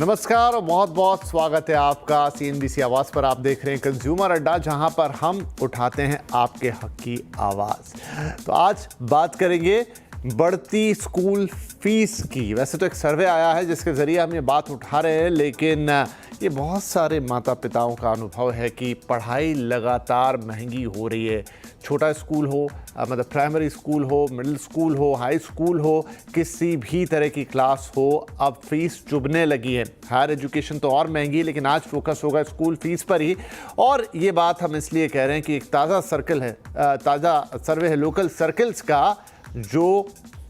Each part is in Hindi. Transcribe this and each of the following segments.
नमस्कार और बहुत बहुत स्वागत है आपका CNBC आवाज़ पर। आप देख रहे हैं कंज्यूमर अड्डा, जहां पर हम उठाते हैं आपके हक की आवाज़। तो आज बात करेंगे बढ़ती स्कूल फीस की। वैसे तो एक सर्वे आया है जिसके ज़रिए हम ये बात उठा रहे हैं, लेकिन ये बहुत सारे माता पिताओं का अनुभव है कि पढ़ाई लगातार महंगी हो रही है। छोटा स्कूल हो, मतलब प्राइमरी स्कूल हो, मिडिल स्कूल हो, हाई स्कूल हो, किसी भी तरह की क्लास हो, अब फीस चुभने लगी है। हायर एजुकेशन तो और महंगी है, लेकिन आज फोकस होगा स्कूल फीस पर ही। और ये बात हम इसलिए कह रहे हैं कि एक ताज़ा सर्वे है लोकल सर्कल्स का, जो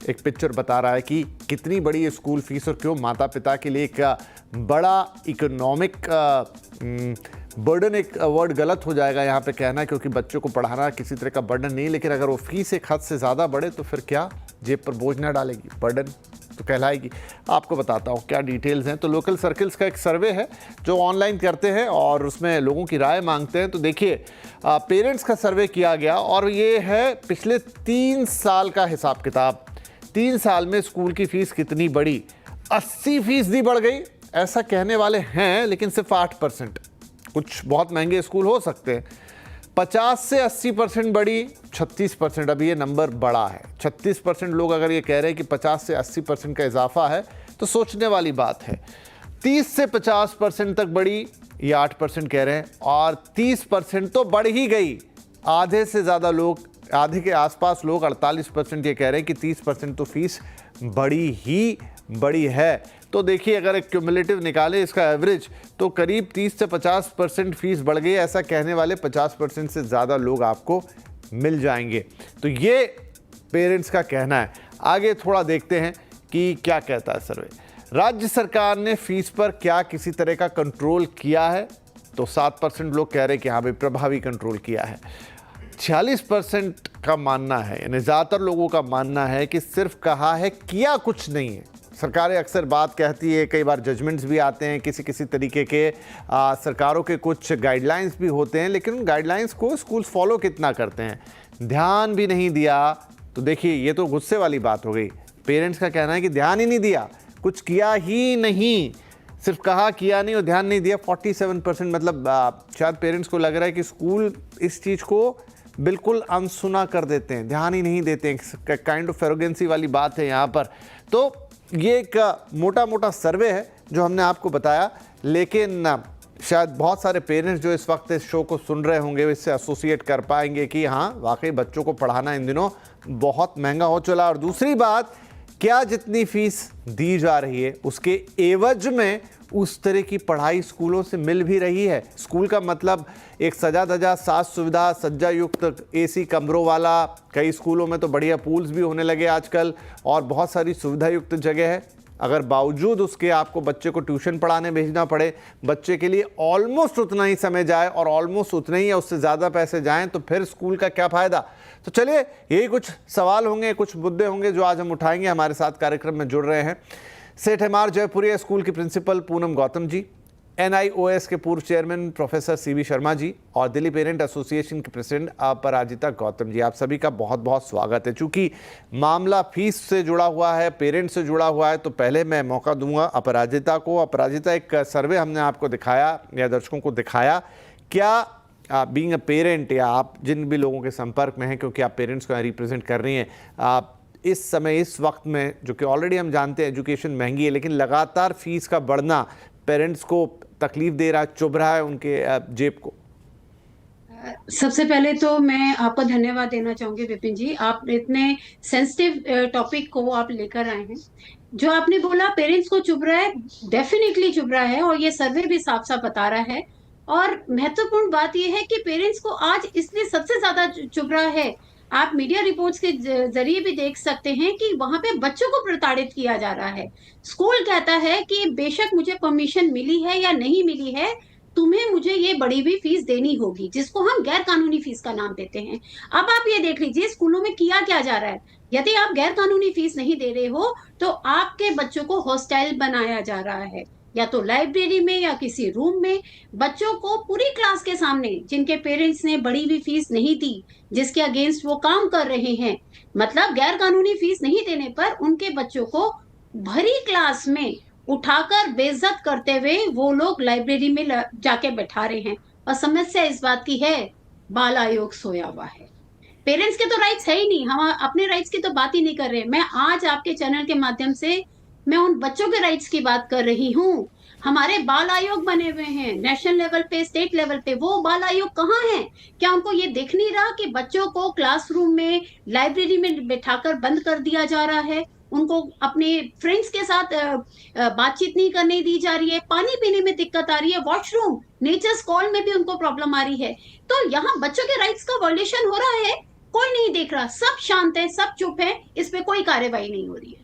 एक पिक्चर बता रहा है कि कितनी बड़ी है स्कूल फीस और क्यों माता पिता के लिए एक बड़ा इकोनॉमिक बर्डन, एक वर्ड गलत हो जाएगा यहाँ पे कहना, क्योंकि बच्चों को पढ़ाना किसी तरह का बर्डन नहीं, लेकिन अगर वो फीस एक हद से ज़्यादा बढ़े तो फिर क्या जेब पर बोझ ना डालेगी, बर्डन तो कहलाएगी। आपको बताता हूँ क्या डिटेल्स हैं। तो लोकल सर्कल्स का एक सर्वे है जो ऑनलाइन करते हैं और उसमें लोगों की राय मांगते हैं। तो देखिए, पेरेंट्स का सर्वे किया गया और ये है पिछले 3 साल का हिसाब किताब। 3 साल में स्कूल की फीस कितनी बढ़ी? 80% बढ़ गई ऐसा कहने वाले हैं, लेकिन सिर्फ 8%। कुछ बहुत महंगे स्कूल हो सकते हैं। 50 से 80% बढ़ी, 36%। अभी ये नंबर बड़ा है। 36% लोग अगर ये कह रहे हैं कि 50 से 80% का इजाफा है तो सोचने वाली बात है। 30 से 50% तक बढ़ी, ये 8% कह रहे हैं, और 30% तो बढ़ ही गई। आधे से ज़्यादा लोग, आधे के आसपास लोग, 48% ये कह रहे हैं कि 30% तो फीस बड़ी है। तो देखिए, अगर एक क्यूमुलेटिव निकाले इसका एवरेज, तो करीब 30 से 50% फीस बढ़ गई। ऐसा कहने वाले 50% से ज़्यादा लोग आपको मिल जाएंगे। तो ये पेरेंट्स का कहना है। आगे थोड़ा देखते हैं कि क्या कहता है सर्वे। राज्य सरकार ने फीस पर क्या किसी तरह का कंट्रोल किया है? तो 7% लोग कह रहे हैं कि हाँ भाई, प्रभावी कंट्रोल किया है। 46% का मानना है, यानी ज़्यादातर लोगों का मानना है कि सिर्फ कहा है, किया कुछ नहीं है। सरकारें अक्सर बात कहती है, कई बार जजमेंट्स भी आते हैं, किसी तरीके के सरकारों के कुछ गाइडलाइंस भी होते हैं, लेकिन उन गाइडलाइंस को स्कूल्स फॉलो कितना करते हैं, ध्यान भी नहीं दिया। तो देखिए, ये तो गुस्से वाली बात हो गई। पेरेंट्स का कहना है कि ध्यान ही नहीं दिया, कुछ किया ही नहीं, सिर्फ कहा, किया नहीं और ध्यान नहीं दिया। 47%, मतलब शायद पेरेंट्स को लग रहा है कि स्कूल इस चीज़ को बिल्कुल अनसुना कर देते हैं, ध्यान ही नहीं देते हैं। काइंड ऑफ एरोगेंसी वाली बात है यहाँ पर। तो ये एक मोटा सर्वे है जो हमने आपको बताया, लेकिन शायद बहुत सारे पेरेंट्स जो इस वक्त इस शो को सुन रहे होंगे, इससे एसोसिएट कर पाएंगे कि हाँ, वाकई बच्चों को पढ़ाना इन दिनों बहुत महंगा हो चला। और दूसरी बात, क्या जितनी फीस दी जा रही है उसके एवज में उस तरह की पढ़ाई स्कूलों से मिल भी रही है? स्कूल का मतलब एक सजा धजा, साज सुविधा, सज्जा युक्त AC कमरों वाला, कई स्कूलों में तो बढ़िया पूल्स भी होने लगे आजकल, और बहुत सारी सुविधा युक्त जगह है। अगर बावजूद उसके आपको बच्चे को ट्यूशन पढ़ाने भेजना पड़े, बच्चे के लिए ऑलमोस्ट उतना ही समय जाए और ऑलमोस्ट उतने ही या उससे ज़्यादा पैसे जाएं, तो फिर स्कूल का क्या फ़ायदा? तो चलिए, यही कुछ सवाल होंगे, कुछ मुद्दे होंगे जो आज हम उठाएंगे। हमारे साथ कार्यक्रम में जुड़ रहे हैं सेठ एमआर जयपुरिया स्कूल की प्रिंसिपल पूनम गौतम जी, NIOS के पूर्व chairman professor CB Sharma ji, और दिल्ली पेरेंट एसोसिएशन के प्रेसिडेंट अपराजिता गौतम जी। आप सभी का बहुत बहुत स्वागत है। चूंकि मामला फीस से जुड़ा हुआ है, पेरेंट से जुड़ा हुआ है, तो पहले मैं मौका दूंगा अपराजिता को। अपराजिता, एक सर्वे हमने आपको दिखाया या दर्शकों को दिखाया, क्या बीइंग अ पेरेंट, या आप जिन भी लोगों के संपर्क में हैं, क्योंकि आप पेरेंट्स को रिप्रेजेंट कर रही हैं, आप इस समय, इस वक्त में, जो कि ऑलरेडी हम जानते हैं एजुकेशन महंगी है, लेकिन लगातार फीस का बढ़ना पेरेंट्स को तकलीफ दे रहा है, चुभ रहा है उनके जेब को? सबसे पहले तो मैं आपको धन्यवाद देना चाहूंगी विपिन जी, आप इतने सेंसिटिव टॉपिक को आप लेकर आए हैं। जो आपने बोला पेरेंट्स को चुभ रहा है, डेफिनेटली चुभ रहा है, और ये सर्वे भी साफ साफ बता रहा है। और महत्वपूर्ण बात यह है कि पेरेंट्स को आज इसलिए सबसे ज्यादा चुभ रहा है, आप मीडिया रिपोर्ट्स के जरिए भी देख सकते हैं कि वहां पे बच्चों को प्रताड़ित किया जा रहा है। स्कूल कहता है कि बेशक मुझे परमिशन मिली है या नहीं मिली है, तुम्हें मुझे ये बड़ी भी फीस देनी होगी, जिसको हम गैर कानूनी फीस का नाम देते हैं। अब आप ये देख लीजिए स्कूलों में किया क्या जा रहा है। यदि आप गैर कानूनी फीस नहीं दे रहे हो तो आपके बच्चों को हॉस्टाइल बनाया जा रहा है, या तो लाइब्रेरी में या किसी रूम में। बच्चों को पूरी क्लास के सामने, जिनके पेरेंट्स ने बड़ी हुई फीस नहीं दी, जिसके अगेंस्ट वो काम कर रहे हैं, मतलब गैर कानूनी फीस नहीं देने पर उनके बच्चों को भरी क्लास में उठाकर बेइज्जत करते हुए वो लोग लाइब्रेरी में जाके बैठा रहे हैं। और समस्या इस बात की है, बाल आयोग सोया हुआ है। पेरेंट्स के तो राइट्स है ही नहीं, हम अपने राइट्स की तो बात ही नहीं कर रहे। मैं आज आपके चैनल के माध्यम से मैं उन बच्चों के राइट्स की बात कर रही हूँ। हमारे बाल आयोग बने हुए हैं नेशनल लेवल पे, स्टेट लेवल पे, वो बाल आयोग कहाँ हैं? क्या उनको ये दिख नहीं रहा कि बच्चों को क्लासरूम में, लाइब्रेरी में बैठाकर बंद कर दिया जा रहा है? उनको अपने फ्रेंड्स के साथ बातचीत नहीं करने दी जा रही है, पानी पीने में दिक्कत आ रही है, वॉशरूम, नेचर्स कॉल में भी उनको प्रॉब्लम आ रही है। तो यहाँ बच्चों के राइट्स का वॉल्यूशन हो रहा है, कोई नहीं देख रहा, सब शांत है, सब चुप है, इस पे कोई कार्यवाही नहीं हो रही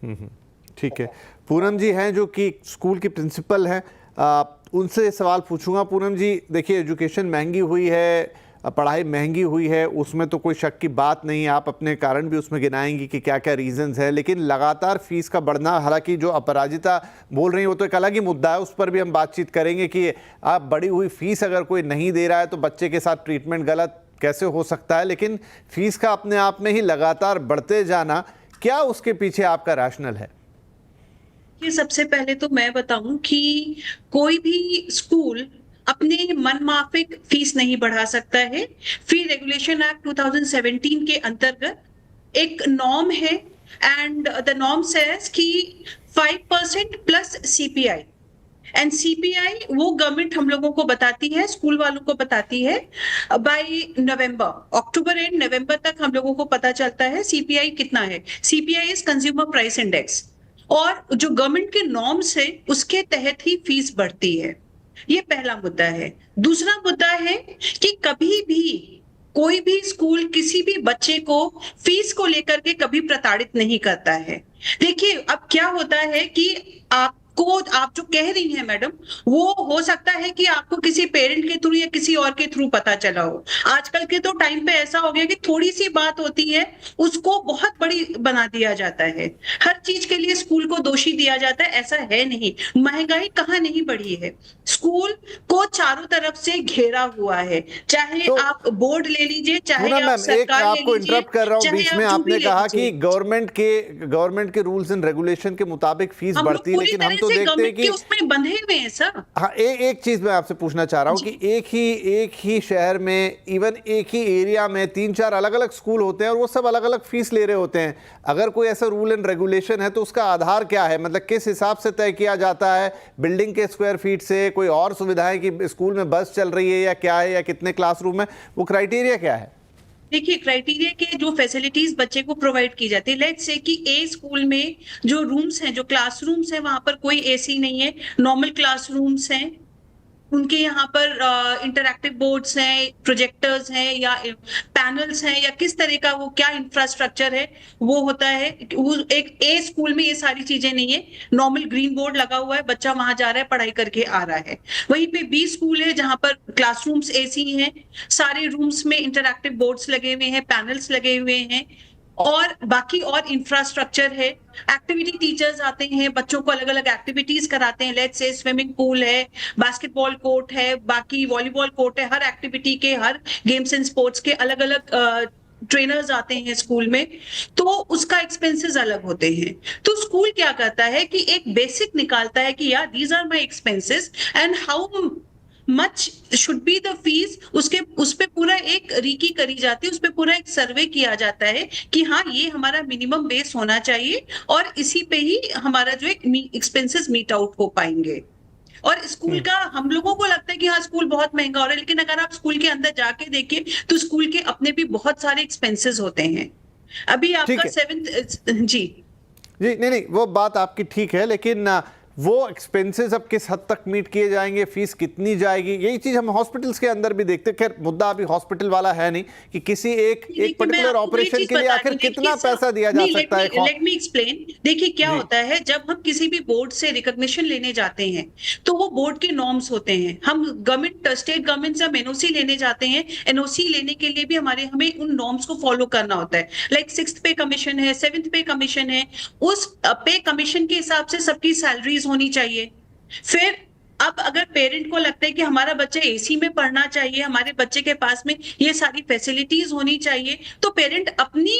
है। ठीक है। पूनम जी हैं जो कि स्कूल की प्रिंसिपल हैं, उनसे सवाल पूछूंगा। पूनम जी, देखिए एजुकेशन महंगी हुई है, पढ़ाई महंगी हुई है, उसमें तो कोई शक की बात नहीं है, आप अपने कारण भी उसमें गिनाएंगी कि क्या क्या रीजंस है, लेकिन लगातार फीस का बढ़ना, हालांकि जो अपराजिता बोल रही है वो तो एक अलग ही मुद्दा है, उस पर भी हम बातचीत करेंगे कि आप बढ़ी हुई फीस अगर कोई नहीं दे रहा है तो बच्चे के साथ ट्रीटमेंट गलत कैसे हो सकता है, लेकिन फीस का अपने आप में ही लगातार बढ़ते जाना, क्या उसके पीछे आपका रैशनल है? ये सबसे पहले तो मैं बताऊं कि कोई भी स्कूल अपने मनमाफिक फीस नहीं बढ़ा सकता है। फी रेगुलेशन एक्ट 2017 के अंतर्गत एक नॉर्म है एंड द नॉर्म सेज कि 5% प्लस सीपीआई, एंड सीपीआई वो गवर्नमेंट हम लोगों को बताती है, स्कूल वालों को बताती है bye November, October and November तक हम लोगों को पता चलता है सीपीआई कितना है। CPI is consumer price index, और जो गवर्नमेंट के नॉर्म्स है उसके तहत ही फीस बढ़ती है। ये पहला मुद्दा है। दूसरा मुद्दा है कि कभी भी कोई भी स्कूल किसी भी बच्चे को फीस को लेकर के कभी प्रताड़ित नहीं करता है। देखिए अब क्या होता है कि आप जो कह रही हैं मैडम, वो हो सकता है कि आपको किसी पेरेंट के थ्रू या किसी और के थ्रू पता चला हो। आजकल के तो टाइम पे ऐसा हो गया कि थोड़ी सी बात होती है उसको बहुत बड़ी बना दिया जाता है, हर चीज के लिए स्कूल को दोषी दिया जाता है। ऐसा है नहीं, महंगाई कहाँ नहीं बढ़ी है, स्कूल को चारों तरफ से घेरा हुआ है, चाहे तो आप बोर्ड ले लीजिए, चाहे पूनम आप मैम, एक सरकार ले आपको लीजिए, इंटरप्ट कर रहा हूँ चाहे बीच आप में, जो भी आपने ले कहा लीजिए। कि गवर्नमेंट के रूल्स एंड रेगुलेशन के मुताबिक फीस हम लोग बढ़ती है, पूरी लेकिन हम तरह तो से देखते हैं गवर्नमेंट के कि उसमें बंधे हुए हैं सर। हाँ, एक चीज मैं आपसे पूछना चाह रहा हूँ कि एक ही शहर में, इवन एक ही एरिया में 3-4 अलग अलग स्कूल होते हैं और वो सब अलग अलग फीस ले रहे होते हैं। अगर कोई ऐसा रूल एंड रेगुलेशन है तो उसका आधार क्या है, मतलब किस हिसाब से तय किया जाता है? बिल्डिंग के स्क्वायर फीट से, कोई और सुविधाएं कि स्कूल में बस चल रही है या क्या है, या कितने क्लासरूम है, वो क्राइटेरिया क्या है? देखिए क्राइटेरिया के जो फैसिलिटीज बच्चे को प्रोवाइड की जाती है, लेट्स से कि ए स्कूल में जो रूम्स हैं, जो क्लासरूम्स हैं, वहां पर कोई एसी नहीं है, नॉर्मल क्लासरूम्स हैं, उनके यहाँ पर इंटरैक्टिव बोर्ड्स हैं, प्रोजेक्टर्स हैं, या पैनल्स हैं, या किस तरह का वो क्या इंफ्रास्ट्रक्चर है वो होता है। वो एक ए स्कूल में ये सारी चीजें नहीं है, नॉर्मल ग्रीन बोर्ड लगा हुआ है, बच्चा वहां जा रहा है, पढ़ाई करके आ रहा है। वहीं पे बी स्कूल है जहां पर क्लासरूम्स एसी हैं, सारे रूम्स में इंटरैक्टिव बोर्ड्स लगे हुए हैं, पैनल्स लगे हुए हैं, और बाकी और इंफ्रास्ट्रक्चर है। एक्टिविटी टीचर्स आते हैं, बच्चों को अलग अलग एक्टिविटीज कराते हैं, लेट्स से स्विमिंग पूल है, बास्केटबॉल कोर्ट है, बाकी वॉलीबॉल कोर्ट है, हर एक्टिविटी के, हर गेम्स एंड स्पोर्ट्स के अलग अलग ट्रेनर्स आते हैं स्कूल में, तो उसका एक्सपेंसेस अलग होते हैं। तो स्कूल क्या करता है कि एक बेसिक निकालता है कि यार these are my expenses and how much should be the fees. उसके उस पे पूरा एक रीकी करी जाती है, उस पे पूरा एक सर्वे किया जाता है कि हाँ ये हमारा मिनिमम बेस होना चाहिए और इसी पे ही हमारा जो एक एक्सपेंसेस मीट आउट हो पाएंगे। और स्कूल का हम लोगों को लगता है कि हाँ स्कूल बहुत महंगा हो रहा है, लेकिन अगर आप स्कूल के अंदर जाके देखिए तो स्कूल के अपने भी बहुत सारे एक्सपेंसेस होते हैं। अभी आपका 7th जी जी नहीं, वो बात आपकी ठीक है, लेकिन वो एक्सपेंसेस अब किस हद तक मीट किए जाएंगे, फीस कितनी जाएगी, यही चीज हम हॉस्पिटल्स के अंदर भी देखते हैं। खैर मुद्दा अभी हॉस्पिटल वाला है नहीं कि किसी एक पर्टिकुलर ऑपरेशन के लिए आखिर कितना पैसा दिया जा सकता है। Let me explain. देखिए क्या होता है, जब हम किसी भी बोर्ड से रिकॉग्निशन लेने जाते हैं तो वो बोर्ड के नॉर्म्स होते हैं। हम गवर्नमेंट, स्टेट गवर्नमेंट से हम एनओसी लेने जाते हैं, एनओसी लेने के लिए भी हमें उन नॉर्म्स को फॉलो करना होता है। लाइक 6th पे कमीशन है, 7th पे कमीशन है, उस पे कमीशन के हिसाब से सबकी सैलरीज होनी चाहिए। फिर अब अगर पेरेंट को लगता है कि हमारा बच्चा एसी में पढ़ना चाहिए, हमारे बच्चे के पास में ये सारी फैसिलिटीज होनी चाहिए, तो पेरेंट अपनी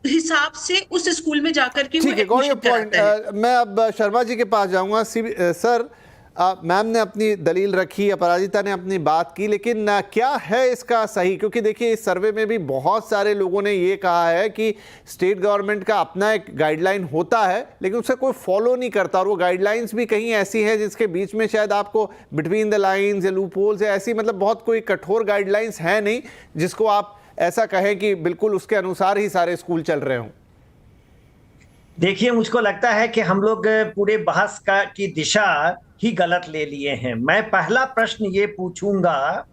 हिसाब से उस स्कूल में जाकर के वो ठीक है, गॉट योर एडमिशन पॉइंट। कराता है। मैं अब शर्मा जी के पास जाऊंगा। सर, मैम ने अपनी दलील रखी, अपराजिता ने अपनी बात की, लेकिन क्या है इसका सही? क्योंकि देखिए, इस सर्वे में भी बहुत सारे लोगों ने ये कहा है कि स्टेट गवर्नमेंट का अपना एक गाइडलाइन होता है, लेकिन उसे कोई फॉलो नहीं करता, और वो गाइडलाइंस भी कहीं ऐसी है जिसके बीच में शायद आपको बिटवीन द लाइंस या लूप होल्स या ऐसी, मतलब बहुत कोई कठोर गाइडलाइंस है नहीं जिसको आप ऐसा कहें कि बिल्कुल उसके अनुसार ही सारे स्कूल चल रहे हों। देखिए, मुझको लगता है कि हम लोग पूरे बहस की दिशा ही गलत ले लिए हैं। मैं पहला प्रश्न ये पूछूंगा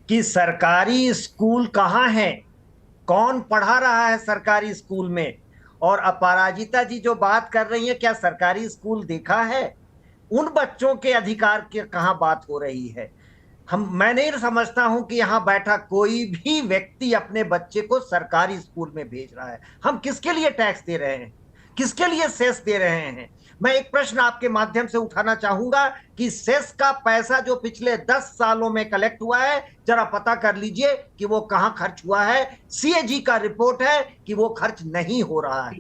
कि सरकारी स्कूल कहाँ है, कौन पढ़ा रहा है सरकारी स्कूल में? और अपराजिता जी जो बात कर रही है, क्या सरकारी स्कूल देखा है? उन बच्चों के अधिकार की कहाँ बात हो रही है? मैं नहीं समझता हूं कि यहां बैठा कोई भी व्यक्ति अपने बच्चे को सरकारी स्कूल में भेज रहा है। हम किसके लिए टैक्स दे रहे हैं, किसके लिए सेस दे रहे हैं? मैं एक प्रश्न आपके माध्यम से उठाना चाहूंगा कि सेस का पैसा जो पिछले 10 सालों में कलेक्ट हुआ है, जरा पता कर लीजिए कि वो कहां खर्च हुआ है। सीएजी का रिपोर्ट है कि वो खर्च नहीं हो रहा है।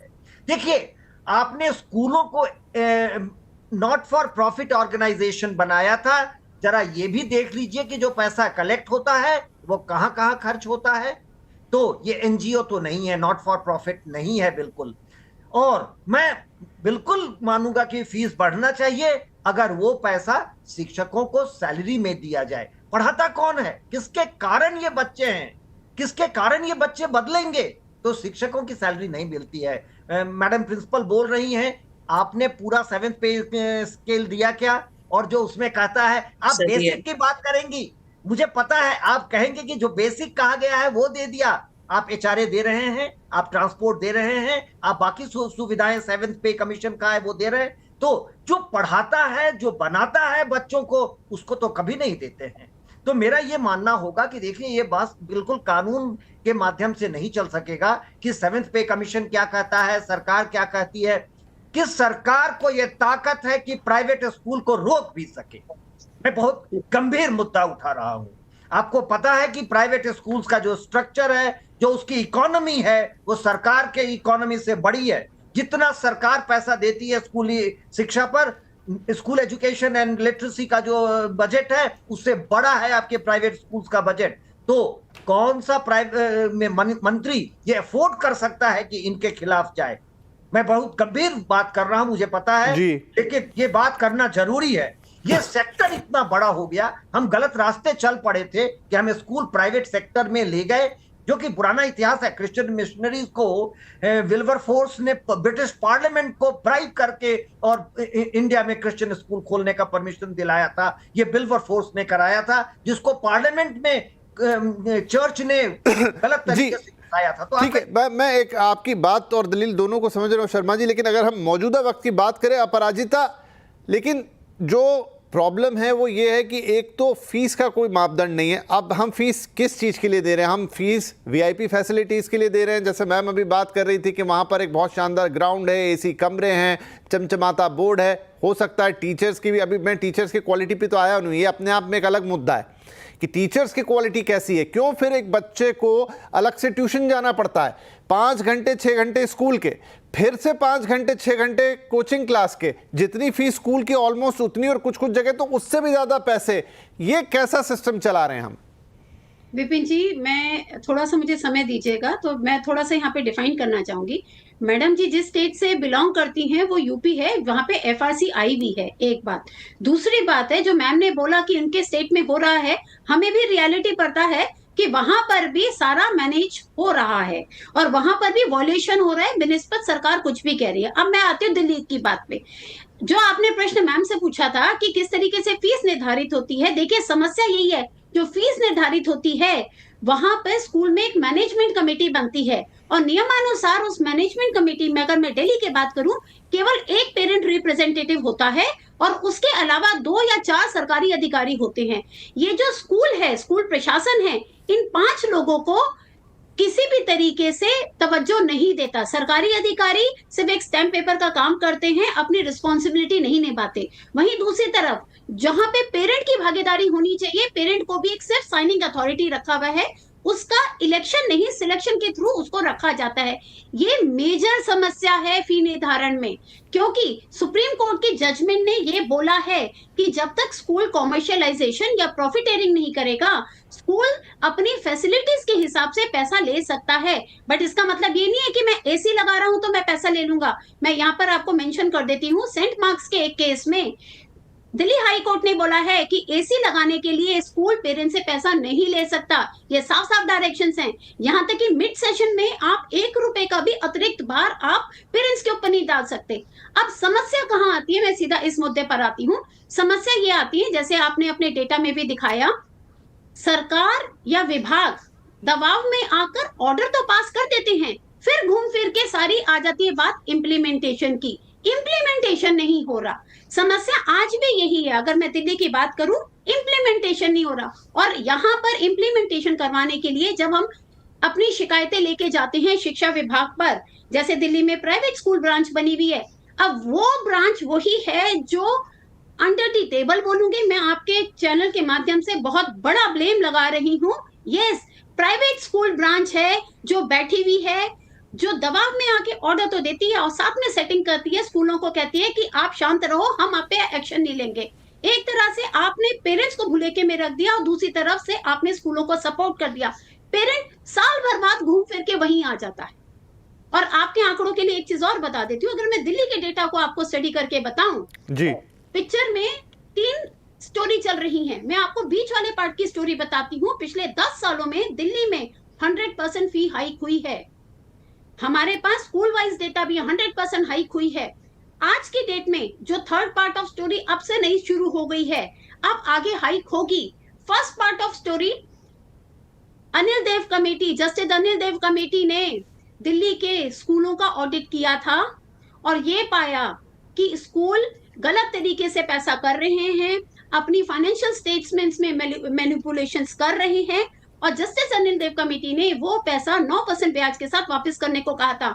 देखिए, आपने स्कूलों को नॉट फॉर प्रॉफिट ऑर्गेनाइजेशन बनाया था, जरा ये भी देख लीजिए कि जो पैसा कलेक्ट होता है वो कहां कहां खर्च होता है। तो ये एनजीओ तो नहीं है, नॉट फॉर प्रॉफिट नहीं है बिल्कुल। और मैं बिल्कुल मानूंगा कि फीस बढ़ना चाहिए अगर वो पैसा शिक्षकों को सैलरी में दिया जाए। पढ़ाता कौन है, किसके कारण ये बच्चे हैं, किसके कारण ये बच्चे बदलेंगे? तो शिक्षकों की सैलरी नहीं मिलती है। मैडम प्रिंसिपल बोल रही हैं, आपने पूरा 7th पे स्केल दिया क्या? और जो उसमें कहता है, आप बेसिक की बात करेंगी, मुझे पता है आप कहेंगे कि जो बेसिक कहा गया है वो दे दिया। आप एचआरए दे रहे हैं, आप ट्रांसपोर्ट दे रहे हैं, आप बाकी सुविधाएं 7th पे कमीशन का है वो दे रहे हैं। तो जो पढ़ाता है, जो बनाता है बच्चों को, उसको तो कभी नहीं देते हैं। तो मेरा ये मानना होगा कि देखिए, ये बात बिल्कुल कानून के माध्यम से नहीं चल सकेगा कि 7th पे कमीशन क्या कहता है, सरकार क्या कहती है। कि सरकार को यह ताकत है कि प्राइवेट स्कूल को रोक भी सके। मैं बहुत गंभीर मुद्दा उठा रहा हूं। आपको पता है कि प्राइवेट स्कूल्स का जो स्ट्रक्चर है, जो उसकी इकोनॉमी है, वो सरकार के इकोनॉमी से बड़ी है। जितना सरकार पैसा देती है स्कूली शिक्षा पर, स्कूल एजुकेशन एंड लिटरेसी का जो बजट है, उससे बड़ा है आपके प्राइवेट स्कूल्स का बजट। तो कौन सा प्राइवेट मंत्री ये अफोर्ड कर सकता है कि इनके खिलाफ जाए? मैं बहुत गंभीर बात कर रहा हूं, मुझे पता है, लेकिन ये बात करना जरूरी है। ये सेक्टर इतना बड़ा हो गया, हम गलत रास्ते चल पड़े थे कि हम स्कूल प्राइवेट सेक्टर में ले गए, जो कि पुराना इतिहास है। क्रिश्चियन मिशनरीज को विल्बरफोर्स ने ब्रिटिश पार्लियामेंट को ब्राइब करके और इंडिया में क्रिश्चियन स्कूल खोलने का परमिशन दिलाया था। ये विल्बरफोर्स ने कराया था, जिसको पार्लियामेंट में चर्च ने गलत तरीके से था। तो ठीक है, मैं एक आपकी बात और दलील दोनों को समझ रहा हूं शर्मा जी, लेकिन अगर हम मौजूदा वक्त की बात करें अपराजिता, लेकिन जो प्रॉब्लम है वो ये है कि एक तो फीस का कोई मापदंड नहीं है। अब हम फीस किस चीज़ के लिए दे रहे हैं? हम फीस वीआईपी फैसिलिटीज़ के लिए दे रहे हैं। जैसे मैम अभी बात कर रही थी कि वहाँ पर एक बहुत शानदार ग्राउंड है, एसी कमरे हैं, चमचमाता बोर्ड है। हो सकता है टीचर्स की भी, अभी मैं टीचर्स की क्वालिटी पे तो आया नहीं, ये अपने आप में एक अलग मुद्दा है कि टीचर्स की क्वालिटी कैसी है। क्यों फिर एक बच्चे को अलग से ट्यूशन जाना पड़ता है, 5 घंटे 6 घंटे स्कूल के, फिर से 5 घंटे 6 घंटे कोचिंग क्लास के, जितनी फीस स्कूल की ऑलमोस्ट उतनी और कुछ कुछ जगह तो उससे भी ज्यादा पैसे। ये कैसा सिस्टम चला रहे हैं हम? विपिन जी, मैं थोड़ा सा, मुझे समय दीजिएगा तो मैं थोड़ा सा यहाँ पे डिफाइन करना चाहूंगी। मैडम जी जिस स्टेट से बिलोंग करती हैं वो यूपी है, वहां पे एफआरसी आई भी है, एक बात। दूसरी बात है, जो मैम ने बोला कि उनके स्टेट में हो रहा है, हमें भी रियलिटी पता है कि वहां पर भी सारा मैनेज हो रहा है और वहां पर भी वॉल्यूशन हो रहा है, बिनिस्बत सरकार कुछ भी कह रही है। अब मैं आती हूँ दिल्ली की बात पे। जो आपने प्रश्न मैम से पूछा था कि किस तरीके से फीस निर्धारित होती है, देखिए समस्या यही है, जो फीस निर्धारित होती है वहां पर स्कूल में एक मैनेजमेंट कमेटी बनती है और नियमानुसार उस मैनेजमेंट कमेटी में, अगर मैं दिल्ली की बात करूं, केवल एक पेरेंट रिप्रेजेंटेटिव होता है और उसके अलावा 2 या 4 सरकारी अधिकारी होते हैं। ये जो स्कूल है, स्कूल प्रशासन है, इन 5 लोगों को किसी भी तरीके से तवज्जो नहीं देता। सरकारी अधिकारी सिर्फ एक स्टैम्प पेपर का काम करते हैं, अपनी रिस्पॉन्सिबिलिटी नहीं निभाते। वहीं दूसरी तरफ जहां पे पेरेंट की भागीदारी होनी चाहिए, पेरेंट को भी एक सिर्फ साइनिंग अथॉरिटी रखा हुआ है, उसका इलेक्शन नहीं, सिलेक्शन के थ्रू उसको रखा जाता है। ये मेजर समस्या है फी निर्धारण में, क्योंकि सुप्रीम कोर्ट की जजमेंट ने ये बोला है कि जब तक स्कूल कॉमर्शियलाइजेशन या प्रॉफिटेरिंग नहीं करेगा, स्कूल अपनी फैसिलिटीज के हिसाब से पैसा ले सकता है। बट इसका मतलब ये नहीं है कि मैं एसी लगा रहा हूं तो मैं पैसा ले लूंगा। मैं यहाँ पर आपको मेंशन कर देती हूँ, सेंट मार्क्स के एक केस में दिल्ली हाई कोर्ट ने बोला है कि एसी लगाने के लिए स्कूल पेरेंट्स से पैसा नहीं ले सकता। ये साफ साफ डायरेक्शंस हैं। यहाँ तक कि मिड सेशन में आप 1 रुपए का भी अतिरिक्त भार आप पेरेंट्स के ऊपर नहीं डाल सकते। अब समस्या कहाँ आती है, मैं सीधा इस मुद्दे पर आती हूँ। समस्या ये आती है, जैसे आपने अपने डेटा में भी दिखाया, सरकार या विभाग दबाव में आकर ऑर्डर तो पास कर देते हैं, फिर घूम फिर के सारी आ जाती है बात इम्प्लीमेंटेशन की। इम्प्लीमेंटेशन नहीं हो रहा। समस्या आज भी यही है। अगर मैं दिल्ली की बात करूं, इम्प्लीमेंटेशन नहीं हो रहा। और यहाँ पर इम्प्लीमेंटेशन करवाने के लिए जब हम अपनी शिकायतें लेके जाते हैं शिक्षा विभाग पर, जैसे दिल्ली में प्राइवेट स्कूल ब्रांच बनी हुई है, अब वो ब्रांच वही है जो अंडर द टेबल, बोलूंगी मैं आपके चैनल के माध्यम से बहुत बड़ा ब्लेम लगा रही हूँ। यस, प्राइवेट स्कूल ब्रांच है जो बैठी हुई है, जो दबाव में आके ऑर्डर तो देती है और साथ में सेटिंग करती है, स्कूलों को कहती है कि आप शांत रहो, हम आप पे एक्शन नहीं लेंगे। एक तरह से आपने पेरेंट्स को भुलेखे में रख दिया और दूसरी तरफ से आपने स्कूलों को सपोर्ट कर दिया। पेरेंट साल भर बाद घूम फिर के वहीं आ जाता है। और आपके आंकड़ों के लिए एक चीज और बता देती हूँ, अगर मैं दिल्ली के डेटा को आपको स्टडी करके बताऊं जी, पिक्चर में 3 स्टोरी चल रही हैं। मैं आपको बीच वाले पार्ट की स्टोरी बताती हूँ। पिछले 10 सालों में दिल्ली में 100% फी हाइक हुई है। हमारे पास स्कूल वाइज डेटा भी 100% हाइक हुई है। आज की डेट में जो थर्ड पार्ट ऑफ स्टोरी अब से नहीं शुरू हो गई है, अब आगे हाइक होगी। First part of story, Anil Dev committee, justice Anil Dev committee ने दिल्ली के स्कूलों का ऑडिट किया था और ये पाया कि स्कूल गलत तरीके से पैसा कर रहे हैं, अपनी फाइनेंशियल स्टेटमेंट्स में मैनिपुलेशंस कर रहे हैं, और जस्टिस अनिल देव कमेटी ने वो पैसा 9% ब्याज के साथ वापस करने को कहा था।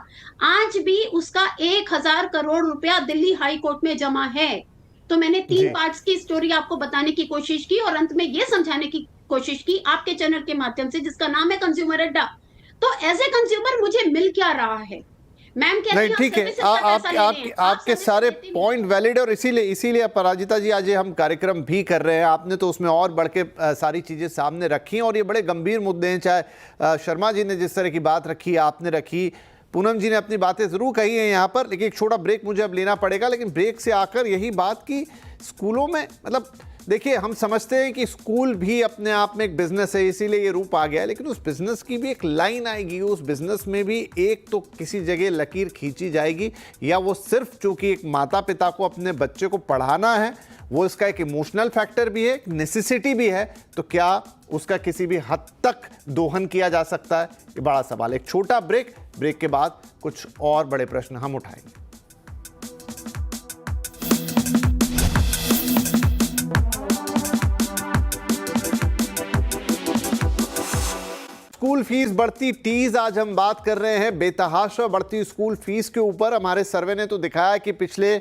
आज भी उसका 1000 करोड़ रुपया दिल्ली हाई कोर्ट में जमा है। तो मैंने 3 पार्ट्स की स्टोरी आपको बताने की कोशिश की और अंत में ये समझाने की कोशिश की आपके चैनल के माध्यम से, जिसका नाम है कंज्यूमर अड्डा। तो एज ए कंज्यूमर मुझे मिल क्या रहा है? मैम कहती नहीं, ठीक है, आपके सारे पॉइंट वैलिड, और इसीलिए अपराजिता जी आज ये हम कार्यक्रम भी कर रहे हैं। आपने तो उसमें और बढ़ के सारी चीजें सामने रखी और ये बड़े गंभीर मुद्दे हैं। चाहे शर्मा जी ने जिस तरह की बात रखी, आपने रखी, पूनम जी ने अपनी बातें जरूर कही हैं यहाँ पर, लेकिन एक छोटा ब्रेक मुझे अब लेना पड़ेगा। लेकिन ब्रेक से आकर यही बात कि स्कूलों में, मतलब देखिए, हम समझते हैं कि स्कूल भी अपने आप में एक बिजनेस है, इसीलिए ये रूप आ गया है, लेकिन उस बिजनेस की भी एक लाइन आएगी। उस बिजनेस में भी एक तो किसी जगह लकीर खींची जाएगी, या वो सिर्फ चूंकि एक माता पिता को अपने बच्चे को पढ़ाना है, वो इसका एक इमोशनल फैक्टर भी है, एक नेसेसिटी भी है, तो क्या उसका किसी भी हद तक दोहन किया जा सकता है? ये बड़ा सवाल। एक छोटा ब्रेक के बाद कुछ और बड़े प्रश्न हम उठाएंगे। स्कूल फीस बढ़ती टीज, आज हम बात कर रहे हैं बेतहाशा बढ़ती स्कूल फीस के ऊपर। हमारे सर्वे ने तो दिखाया कि पिछले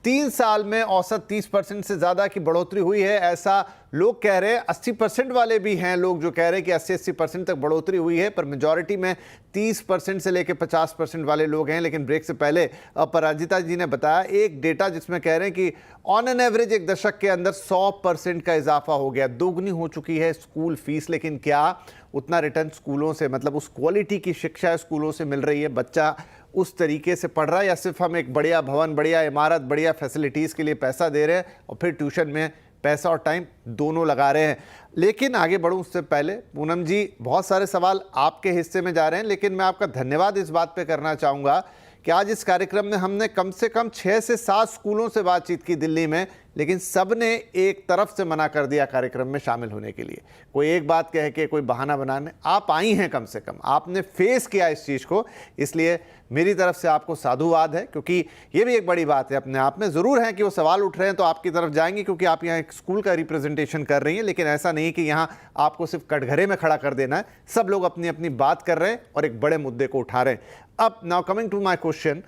3 साल में औसत 30% से ज़्यादा की बढ़ोतरी हुई है, ऐसा लोग कह रहे हैं। 80% वाले भी हैं लोग जो कह रहे हैं कि 80% तक बढ़ोतरी हुई है, पर मेजॉरिटी में 30% से लेकर 50% वाले लोग हैं। लेकिन ब्रेक से पहले अपराजिता जी ने बताया एक डेटा जिसमें कह रहे हैं कि ऑन एन एवरेज एक दशक के अंदर 100% का इजाफा हो गया, दोगुनी हो चुकी है स्कूल फीस। लेकिन क्या उतना रिटर्न स्कूलों से, मतलब उस क्वालिटी की शिक्षा स्कूलों से मिल रही है? बच्चा उस तरीके से पढ़ रहा है, या सिर्फ हम एक बढ़िया भवन, बढ़िया इमारत, बढ़िया फैसिलिटीज़ के लिए पैसा दे रहे हैं और फिर ट्यूशन में पैसा और टाइम दोनों लगा रहे हैं? लेकिन आगे बढ़ूं उससे पहले, पूनम जी, बहुत सारे सवाल आपके हिस्से में जा रहे हैं, लेकिन मैं आपका धन्यवाद इस बात पे करना चाहूँगा कि आज इस कार्यक्रम में हमने कम से कम 6 से 7 स्कूलों से बातचीत की दिल्ली में, लेकिन सब ने एक तरफ से मना कर दिया कार्यक्रम में शामिल होने के लिए। कोई एक बात कह के, कोई बहाना बनाने। आप आई हैं, कम से कम आपने फेस किया इस चीज़ को, इसलिए मेरी तरफ से आपको साधुवाद है, क्योंकि ये भी एक बड़ी बात है अपने आप में। ज़रूर है कि वो सवाल उठ रहे हैं तो आपकी तरफ जाएंगे, क्योंकि आप यहाँ एक स्कूल का रिप्रेजेंटेशन कर रही हैं, लेकिन ऐसा नहीं कि यहाँ आपको सिर्फ कटघरे में खड़ा कर देना है। सब लोग अपनी अपनी बात कर रहे हैं और एक बड़े मुद्दे को उठा रहे हैं। अब now coming to my question,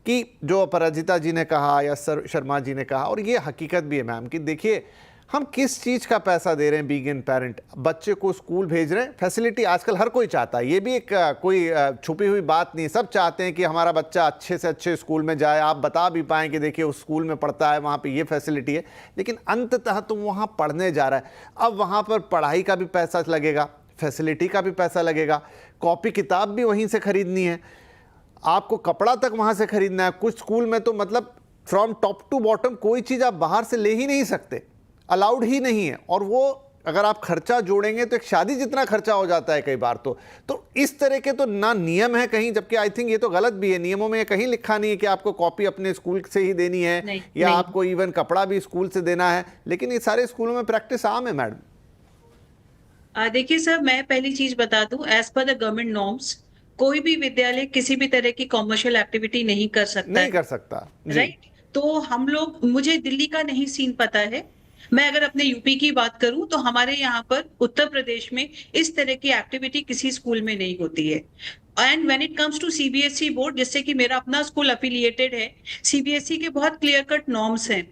कि जो अपराजिता जी ने कहा या शर्मा जी ने कहा, और ये हकीकत भी है मैम, कि देखिए हम किस चीज़ का पैसा दे रहे हैं बीइंग एन पेरेंट? बच्चे को स्कूल भेज रहे हैं, फैसिलिटी आजकल हर कोई चाहता है, ये भी एक कोई छुपी हुई बात नहीं, सब चाहते हैं कि हमारा बच्चा अच्छे से अच्छे स्कूल में जाए। आप बता भी पाएँ कि देखिए उस स्कूल में पढ़ता है, वहाँ पे ये फैसिलिटी है, लेकिन अंततः तुम वहाँ पढ़ने जा रहा है। अब वहाँ पर पढ़ाई का भी पैसा लगेगा, फैसिलिटी का भी पैसा लगेगा, कॉपी किताब भी वहीं से खरीदनी है, आपको कपड़ा तक वहाँ से खरीदना है। कुछ स्कूल में तो मतलब फ्रॉम टॉप टू बॉटम कोई चीज़ आप बाहर से ले ही नहीं सकते, अलाउड ही नहीं है। और वो अगर आप खर्चा जोड़ेंगे तो एक शादी जितना खर्चा हो जाता है कई बार। तो इस तरह के तो ना नियम है कहीं, जबकि आई थिंक ये तो गलत भी है, नियमों में कहीं लिखा नहीं है कि आपको कॉपी अपने स्कूल से ही देनी है या नहीं। आपको इवन कपड़ा भी स्कूल से देना है, लेकिन ये सारे स्कूलों में प्रैक्टिस आम है मैडम। देखिए सर, मैं पहली चीज बता दूं, as per the government norms कोई भी विद्यालय किसी भी तरह की कॉमर्शियल एक्टिविटी नहीं कर सकता नहीं है, कर सकता जी। राइट। तो हम लोग, मुझे दिल्ली का नहीं सीन पता है, मैं अगर अपने यूपी की बात करूं तो हमारे यहाँ पर उत्तर प्रदेश में इस तरह की एक्टिविटी किसी स्कूल में नहीं होती है। And when it comes to CBSE board, जिससे कि मेरा अपना स्कूल अफिलिएटेड है, सीबीएसई के बहुत क्लियर कट नॉर्म्स हैं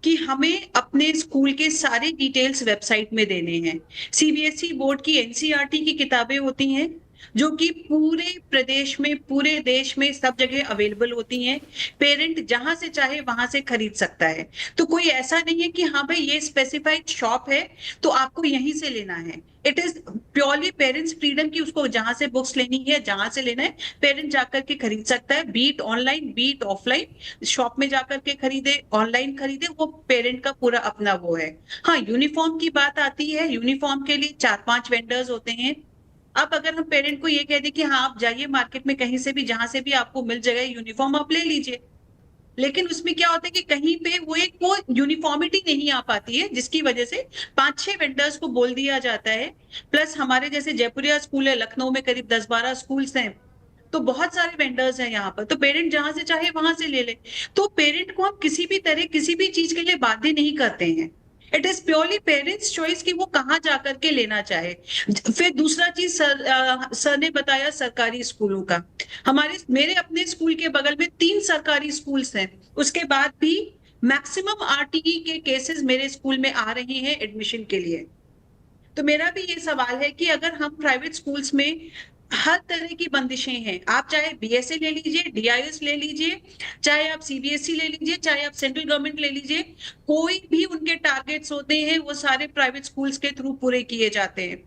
कि हमें अपने स्कूल के सारे डिटेल्स वेबसाइट में देने हैं। सीबीएसई बोर्ड की एनसीईआरटी की किताबें होती हैं जो कि पूरे प्रदेश में, पूरे देश में सब जगह अवेलेबल होती हैं। पेरेंट जहां से चाहे वहां से खरीद सकता है। तो कोई ऐसा नहीं है कि हाँ भाई ये स्पेसिफाइड शॉप है तो आपको यहीं से लेना है। It is purely parents freedom की उसको जहां से बुक्स लेनी है, जहां से लेना है, पेरेंट जाकर के खरीद सकता है, be it online be it offline. Shop में जाकर के खरीदे, ऑनलाइन खरीदे, वो पेरेंट का पूरा अपना वो है। हाँ, यूनिफॉर्म की बात आती है, यूनिफॉर्म के लिए 4-5 वेंडर्स होते हैं। अब अगर हम पेरेंट को ये कह दें कि हाँ आप जाइए मार्केट में कहीं से भी, जहां से भी आपको मिल जाएगा यूनिफॉर्म, आप ले लीजिए, लेकिन उसमें क्या होता है कि कहीं पे वो यूनिफॉर्मिटी नहीं आ पाती है, जिसकी वजह से 5-6 वेंडर्स को बोल दिया जाता है। प्लस हमारे जैसे जयपुरिया स्कूल है, लखनऊ में करीब 10-12 स्कूल्स हैं, तो बहुत सारे वेंडर्स हैं यहाँ पर, तो पेरेंट जहां से चाहे वहां से ले ले। तो पेरेंट को हम किसी भी तरह किसी भी चीज के लिए बाध्य नहीं करते हैं। It is purely parents choice कि वो कहाँ जाकर के लेना चाहे। फिर दूसरा चीज सर ने बताया सरकारी स्कूलों का। मेरे अपने स्कूल के बगल में 3 सरकारी स्कूल्स हैं, उसके बाद भी मैक्सिमम आरटीई के केसेस मेरे स्कूल में आ रहे हैं एडमिशन के लिए। तो मेरा भी ये सवाल है कि अगर हम प्राइवेट स्कूल्स में हर तरह की बंदिशें हैं, आप चाहे बीएसए ले लीजिए, डीआईएस ले लीजिए, चाहे आप सीबीएसई ले लीजिए, चाहे आप सेंट्रल गवर्नमेंट ले लीजिए, कोई भी उनके टारगेट्स होते हैं वो सारे प्राइवेट स्कूल्स के थ्रू पूरे किए जाते हैं।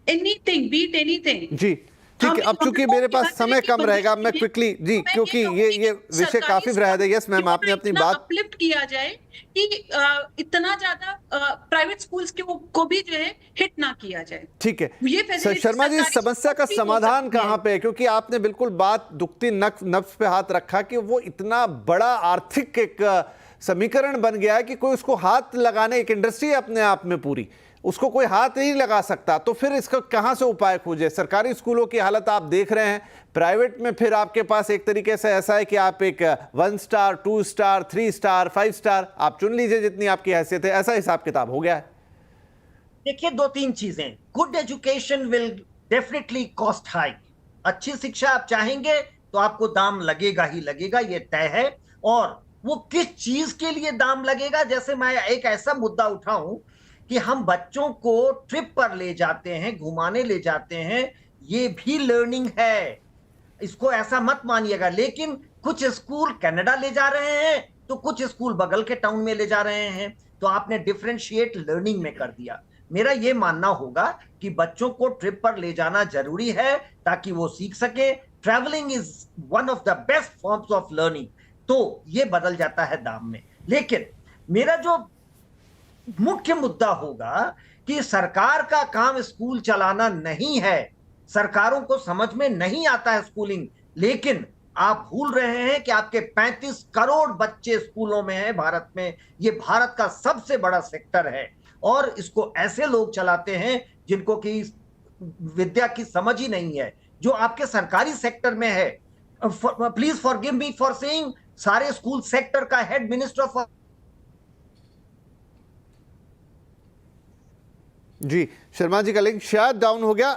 Anything beat anything. जी ठीक है, अब चूंकि मेरे पास समय कम रहेगा, मैं क्विकली जी, क्योंकि ये विषय काफी बृहद है। यस मैम, आपने अपनी बात अपलिफ्ट किया जाए कि इतना ज्यादा प्राइवेट स्कूल्स को भी जो है हिट ना किया जाए। ठीक है ये शर्मा जी, इस समस्या का समाधान कहाँ पे है? क्योंकि आपने बिल्कुल बात दुखती नब्ज पे हाथ रखा कि वो इतना बड़ा आर्थिक एक समीकरण बन गया है कि कोई उसको हाथ लगाने, एक इंडस्ट्री है अपने आप में पूरी, उसको कोई हाथ नहीं लगा सकता। तो फिर इसका कहां से उपाय खोजे? सरकारी स्कूलों की हालत आप देख रहे हैं, प्राइवेट में फिर आपके पास एक तरीके से ऐसा है कि आप एक 1 स्टार 2 स्टार 3 स्टार 5 स्टार आप चुन लीजिए जितनी आपकी हैसियत है, ऐसा हिसाब किताब हो गया है। देखिए 2-3 चीजें, good education will definitely cost high. अच्छी शिक्षा आप चाहेंगे तो आपको दाम लगेगा ही लगेगा, ये तय है। और वो किस चीज के लिए दाम लगेगा, जैसे मैं एक ऐसा मुद्दा उठाऊं कि हम बच्चों को ट्रिप पर ले जाते हैं, घुमाने ले जाते हैं, ये भी लर्निंग है, इसको ऐसा मत मानिएगा। लेकिन कुछ स्कूल कनाडा ले जा रहे हैं तो कुछ स्कूल बगल के टाउन में ले जा रहे हैं, तो आपने डिफरेंशिएट लर्निंग में कर दिया। मेरा ये मानना होगा कि बच्चों को ट्रिप पर ले जाना जरूरी है ताकि वो सीख सके। Travelling is one of the best forms of learning, तो ये बदल जाता है दाम में। लेकिन मेरा जो मुख्य मुद्दा होगा कि सरकार का काम स्कूल चलाना नहीं है, सरकारों को समझ में नहीं आता है स्कूलिंग, लेकिन आप भूल रहे हैं कि आपके 35 करोड़ बच्चे स्कूलों में हैं भारत में। ये भारत का सबसे बड़ा सेक्टर है और इसको ऐसे लोग चलाते हैं जिनको कि विद्या की समझ ही नहीं है, जो आपके सरकारी सेक्टर में है। Please forgive me for saying, सारे स्कूल सेक्टर का हेड मिनिस्टर ऑफ जी, शर्मा जी का लिंक शायद डाउन हो गया।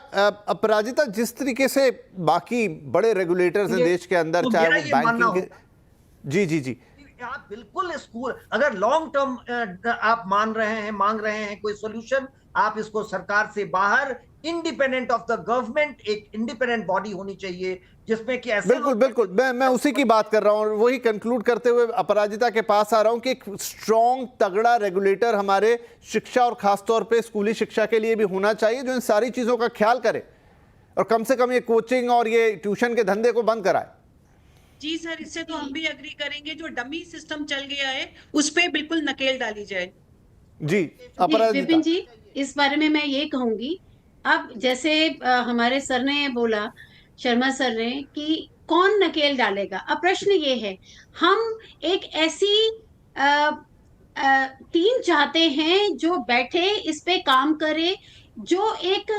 अपराजिता, जिस तरीके से बाकी बड़े रेगुलेटर्स हैं देश के अंदर, चाहे वो बैंकिंग के, जी जी जी, आप बिल्कुल स्कूल, अगर लॉन्ग टर्म आप मांग रहे हैं कोई सोल्यूशन, आप इसको सरकार से बाहर, इंडिपेंडेंट ऑफ द गवर्नमेंट, एक इंडिपेंडेंट बॉडी होनी चाहिए जिसमें कि ऐसे बिल्कुल बिल्कुल, मैं उसी की बात कर रहा हूं, और वही कंक्लूड करते हुए अपराजिता के पास आ रहा हूं कि एक स्ट्रॉन्ग तगड़ा रेगुलेटर हमारे शिक्षा और खासतौर पे स्कूली शिक्षा के लिए भी होना चाहिए, जो इन सारी चीजों का ख्याल करे और कम से कम ये कोचिंग और ये ट्यूशन के धंधे को बंद कराए। जी सर, इससे तो हम भी एग्री करेंगे। जो डमी सिस्टम चल गया है उस पे बिल्कुल नकेल डाली जाए। जी अपराजिता। विपिन जी, इस बारे में मैं ये कहूंगी, अब जैसे हमारे सर ने बोला, शर्मा सर ने, कि कौन नकेल डालेगा। अब प्रश्न ये है, हम एक ऐसी टीम चाहते हैं जो बैठे इस पे काम करे, जो एक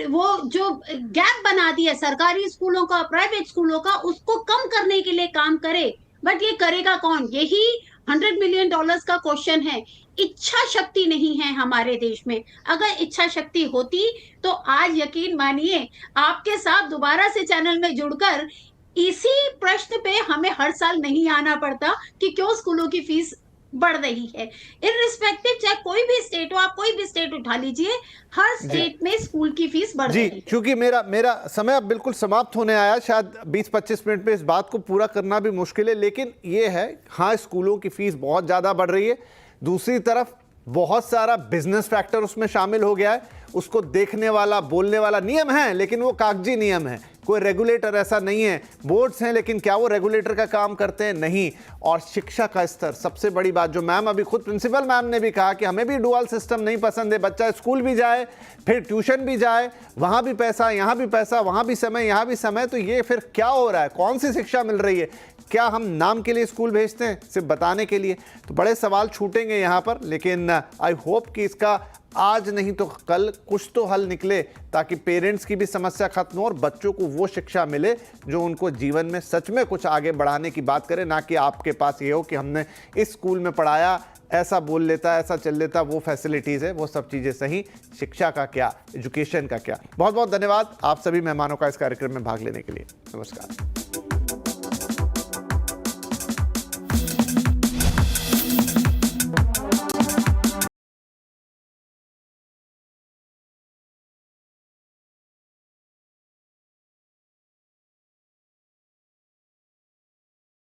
वो जो गैप बना दिया सरकारी स्कूलों का प्राइवेट स्कूलों का, उसको कम करने के लिए काम करे। बट ये करेगा कौन? यही $100 मिलियन का क्वेश्चन है। इच्छा शक्ति नहीं है हमारे देश में। अगर इच्छा शक्ति होती तो आज यकीन मानिए आपके साथ दोबारा से चैनल में जुड़कर इसी प्रश्न पे हमें हर साल नहीं आना पड़ता कि क्यों स्कूलों की फीस बढ़ रही है। इररिस्पेक्टिव चाहे कोई भी स्टेट हो, आप कोई भी स्टेट उठा लीजिए, हर स्टेट में स्कूल की फीस बढ़ रही है। क्योंकि मेरा समय अब बिल्कुल समाप्त होने आया, शायद 20-25 मिनट में इस बात को पूरा करना भी मुश्किल है, लेकिन ये है, हाँ स्कूलों की फीस बहुत ज़्यादा बढ़ रही है, दूसरी तरफ बहुत सारा बिजनेस फैक्टर उसमें शामिल हो गया है। उसको देखने वाला, बोलने वाला नियम है, लेकिन वो कागजी नियम है, कोई रेगुलेटर ऐसा नहीं है। बोर्ड्स हैं, लेकिन क्या वो रेगुलेटर का काम करते हैं? नहीं। और शिक्षा का स्तर, सबसे बड़ी बात जो मैम अभी खुद प्रिंसिपल मैम ने भी कहा कि हमें भी डुअल सिस्टम नहीं पसंद है, बच्चा स्कूल भी जाए फिर ट्यूशन भी जाए, वहाँ भी पैसा, यहाँ भी पैसा, वहाँ भी समय, यहाँ भी समय, तो ये फिर क्या हो रहा है? कौन सी शिक्षा मिल रही है? क्या हम नाम के लिए स्कूल भेजते हैं, सिर्फ बताने के लिए? तो बड़े सवाल छूटेंगे यहाँ पर, लेकिन आई होप कि इसका आज नहीं तो कल कुछ तो हल निकले, ताकि पेरेंट्स की भी समस्या खत्म हो और बच्चों को वो शिक्षा मिले जो उनको जीवन में सच में कुछ आगे बढ़ाने की बात करे, ना कि आपके पास ये हो कि हमने इस स्कूल में पढ़ाया, ऐसा बोल लेता, ऐसा चल लेता, वो फैसिलिटीज़ है, वो सब चीज़ें सही, शिक्षा का क्या, एजुकेशन का क्या। बहुत बहुत धन्यवाद आप सभी मेहमानों का इस कार्यक्रम में भाग लेने के लिए। नमस्कार।